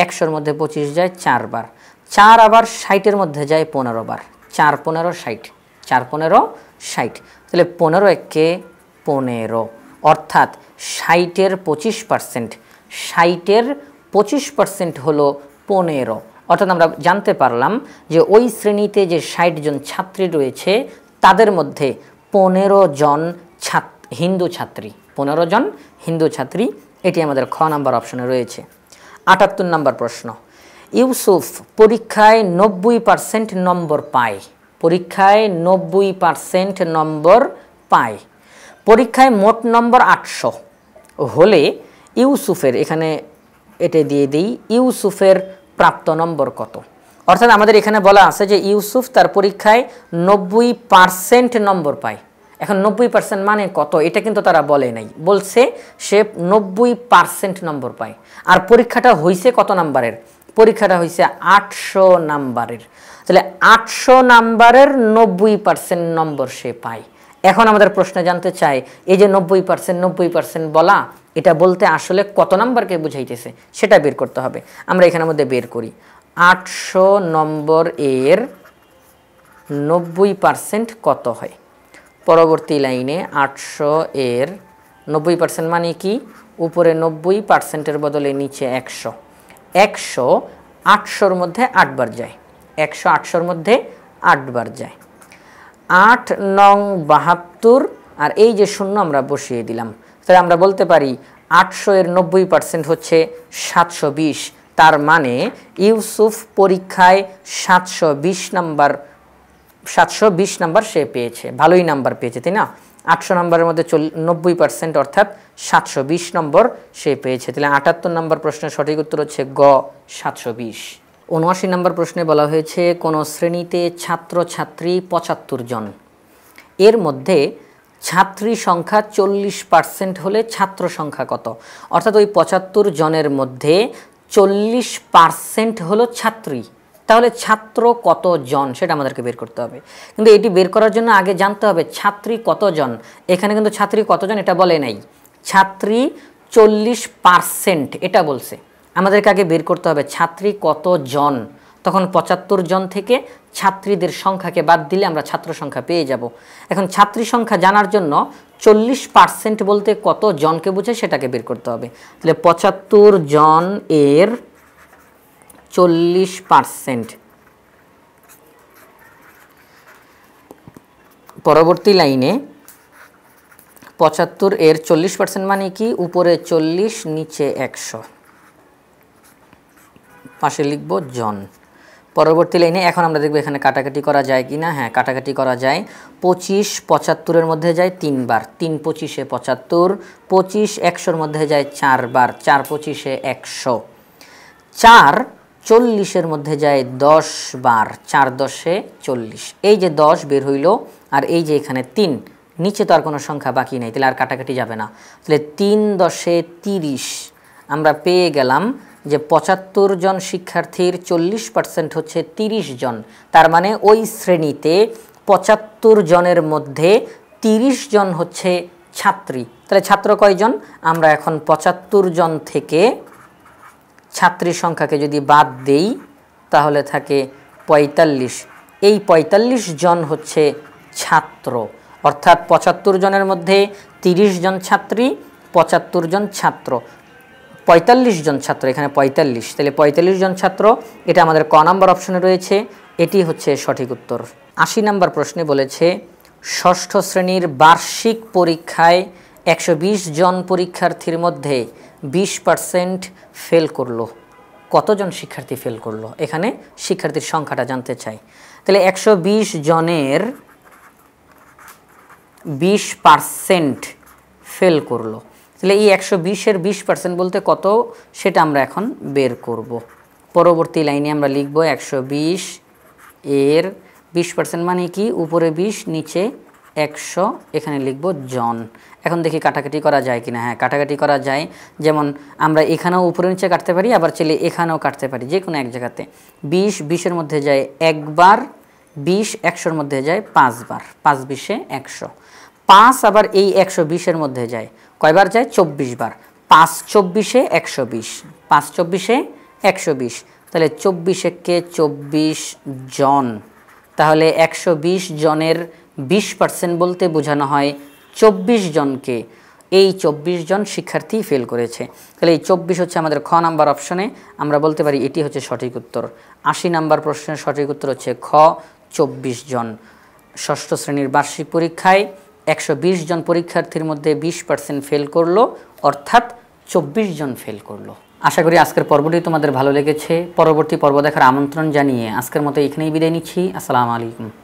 Speaker 1: 100-র মধ্যে 25 যায় 4 বার, 4 আবার 60-এর মধ্যে যায় 15 বার। 4 15 60, 4 15 60, তাহলে 15 একে 15, অর্থাৎ 60-এর 25%, 60-এর 25% হলো 15। অর্থাৎ আমরা জানতে পারলাম যে ওই শ্রেণীতে যে 60 জন ছাত্রী রয়েছে তাদের মধ্যে 15 জন হিন্দু ছাত্রী, 15 জন হিন্দু ছাত্রী। এটি আমাদের খ নাম্বার অপশনে রয়েছে। 78 নাম্বার প্রশ্ন, ইউসুফ পরীক্ষায় 90% নম্বর পায়, পরীক্ষায় 90% নম্বর পায়, পরীক্ষায় মোট নম্বর 800 হলে ইউসুফের, এখানে এটা দিয়ে দিই, ইউসুফের প্রাপ্ত নম্বর কত? অর্থাৎ আমাদের এখানে বলা আছে যে ইউসুফ তার পরীক্ষায় 90% নম্বর পায়। এখন 90% মানে কত এটা কিন্তু তারা বলে নাই, বলছে সে 90% নম্বর পায়। আর পরীক্ষাটা হয়েছে কত নাম্বারের? পরীক্ষাটা হয়েছে 800 নাম্বারের। তাহলে 800 নাম্বারের 90% নম্বর সে পায়। এখন আমাদের প্রশ্নে জানতে চাই এই যে 90% বলা, এটা বলতে আসলে কত নাম্বারকে বুঝাইতেছে সেটা বের করতে হবে। আমরা এখানের মধ্যে বের করি 800 নম্বর এর 90% কত হয়। পরবর্তী লাইনে 800 এর 90% মানে কি, উপরে 90%-এর বদলে নিচে 100। 100 800-র মধ্যে 8 বার যায়, 100 800-র মধ্যে 8 বার যায়। 8 নং 72, আর এই যে শূন্য আমরা বসিয়ে দিলাম। তাহলে আমরা বলতে পারি 800 এর 90% হচ্ছে 720। তার মানে ইউসুফ পরীক্ষায় 720 নাম্বার সে পেয়েছে। ভালোই নাম্বার পেয়েছে, তাই না? 800 নম্বরের মধ্যে 90% অর্থাৎ 720 নম্বর সে পেয়েছে। তাহলে 78 নম্বর প্রশ্নের সঠিক উত্তর হচ্ছে গ 720। 79 নম্বর প্রশ্নে বলা হয়েছে কোন শ্রেণীতে ছাত্রছাত্রী 75 জন, এর মধ্যে ছাত্রী সংখ্যা 40% হলে ছাত্র সংখ্যা কত? অর্থাৎ ওই 75 জনের মধ্যে 40% হলো ছাত্রী, তাহলে ছাত্র কত জন সেটা আমাদেরকে বের করতে হবে। কিন্তু এটি বের করার জন্য আগে জানতে হবে ছাত্রী কতজন। এখানে কিন্তু ছাত্রী কতজন এটা বলে নাই, ছাত্রী 40% এটা বলছে। আমাদেরকে আগে বের করতে হবে ছাত্রী কত জন, তখন 75 জন থেকে ছাত্রীদের সংখ্যাকে বাদ দিলে আমরা ছাত্র সংখ্যা পেয়ে যাব। এখন ছাত্রী সংখ্যা জানার জন্য 40% বলতে কত জনকে বোঝায় সেটাকে বের করতে হবে। তাহলে 75 জন এর 40%। পরবর্তী লাইনে 75 এর 40% মানে কি, উপরে 40 নিচে 100, পাশে লিখব জন। পরবর্তী লাইনে এখন আমরা দেখব এখানে কাটাকাটি করা যায় কি না। হ্যাঁ, কাটাকাটি করা যায়। 25 75-এর মধ্যে যায় 3 বার, 3 25-এ 75। 25 100-র মধ্যে যায় 4 বার, 4 25-এ 100। 4 40-এর মধ্যে যায় 10 বার, 4 10-এ 40। এই যে 10 বের হইল, আর এই যে এখানে 3, নিচে তো আর কোনো সংখ্যা বাকি নেই, তাহলে আর কাটাকাটি যাবে না। তাহলে 3 10-এ 30। আমরা পেয়ে গেলাম যে 75 জন শিক্ষার্থীর 40% হচ্ছে 30 জন। তার মানে ওই শ্রেণীতে 75 জনের মধ্যে 30 জন হচ্ছে ছাত্রী। তাহলে ছাত্র কয়জন? আমরা এখন 75 জন থেকে ছাত্রী সংখ্যাকে যদি বাদ দেই তাহলে থাকে 45। এই 45 জন হচ্ছে ছাত্র, অর্থাৎ 75 জনের মধ্যে 30 জন ছাত্রী, 75 জন ছাত্র, 45 জন ছাত্র, এখানে 45। তাহলে 45 জন ছাত্র, এটা আমাদের ক নাম্বার অপশনে রয়েছে, এটি হচ্ছে সঠিক উত্তর। 80 নাম্বার প্রশ্নে বলেছে ষষ্ঠ শ্রেণীর বার্ষিক পরীক্ষায় 120 জন পরীক্ষার্থীর মধ্যে 20% ফেল করলো। কতজন শিক্ষার্থী ফেল করলো? এখানে শিক্ষার্থীর সংখ্যাটা জানতে চাই। তাহলে 120 জনের 20% ফেল করলো। তাহলে এই 120-এর 20% বলতে কত সেটা আমরা এখন বের করব। পরবর্তী লাইনে আমরা লিখব 120 এর 20% মানে কি, উপরে 20 নিচে 100, এখানে লিখব জন। এখন দেখি কাটাকাটি করা যায় কিনা। হ্যাঁ, কাটাকাটি করা যায়। যেমন আমরা এখানেও উপরে নিচে কাটতে পারি, আবার চলে এখানেও কাটতে পারি, যে কোনো এক জায়গাতে। 20 20-এর মধ্যে যায় একবার, 20 100-র মধ্যে যায় 5 বার, 5 20-এ 100। 5 আবার এই 120-এর মধ্যে যায় কয়বার যায়? 24 বার। 5 24-এ 120, 5 24-এ 120। তাহলে 24 একে 24 জন। তাহলে 120 জনের 20% বলতে বোঝানো হয় 24 জনকে। এই 24 জন শিক্ষার্থী ফেল করেছে। তাহলে এই 24 হচ্ছে আমাদের খ নাম্বার অপশনে, আমরা বলতে পারি এটি হচ্ছে সঠিক উত্তর। 80 নাম্বার প্রশ্নের সঠিক উত্তর হচ্ছে খ 24 জন। ষষ্ঠ শ্রেণীর বার্ষিক পরীক্ষায় 120 জন পরীক্ষার্থীর মধ্যে 20% ফেল করলো, অর্থাৎ 24 জন ফেল করলো। আশা করি আজকের পর্বটি তোমাদের ভালো লেগেছে। পরবর্তী পর্ব দেখার আমন্ত্রণ জানিয়ে আজকের মতো এখানেই বিদায় নিচ্ছি। আসসালামু আলাইকুম।